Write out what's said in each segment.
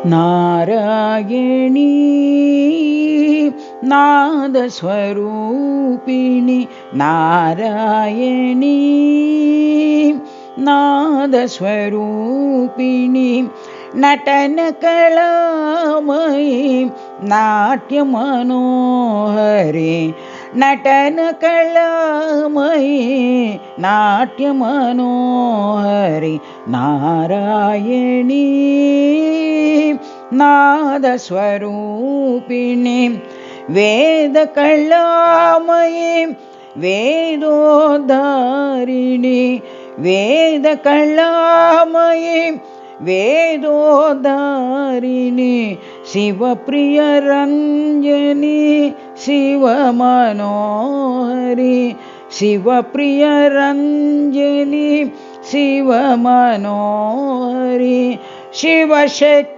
नारायणी नादस्वरूपिणि नारायणी नादस्वरूपिणि नटनकलामयि नाट्यमनोहरि नटनकलामयि नाट्यमनोहरि नारायणी नादस्वरूपिणि वेदकलामयि वेदोद्धारिणि वेदकलामयि वेदोद्धारिणि शिवप्रियरञ्जनि शिवमनोहरि शिवप्रियरञ्जनि शिवमनोहरि शिवशक्तीश्वरि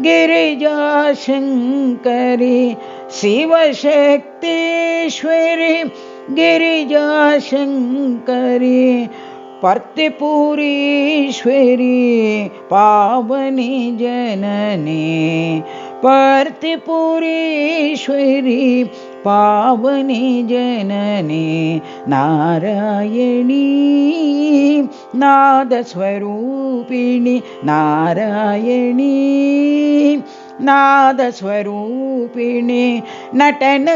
गिरिजाशङ्करि शिवशक्तीश्वरि गिरिजाशङ्करि पर्तिपुरीश्वरि पावनि जननी पर्तिपुरीश्वरि पावनि जननी नारायणी नादस्वरूपिणि नारायणी नादस्वरूपिणि नटनकलामयि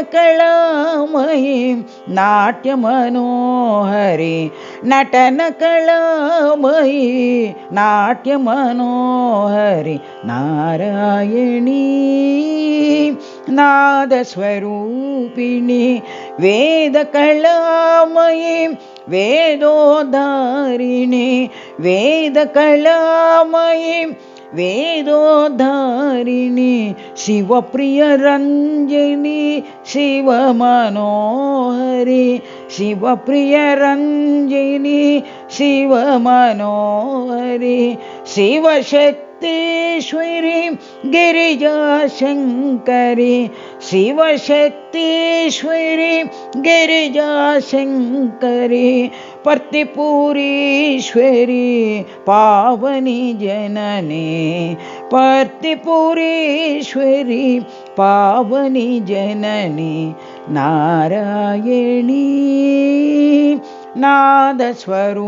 नाट्यमनोहरि नटनकलामयि नाट्यमनोहरि नारायणी नादस्वरूपिणि वेदकलामयि वेदोद्धारिणि वेदकलामयि वेदोद्धारिणि शिवप्रियरञ्जनि शिवमनोहरि शिवप्रियरञ्जनि शिवमनोहरि शिवशक्तीश्वरि गिरिजाशङ्करि शिवशक्तीश्वरि गिरिजाशङ्करि पर्तिपुरीश्वरि पावनि जननी पर्तिपुरीश्वरि पावनि जननी नारायणी नादस्वरूपिणी।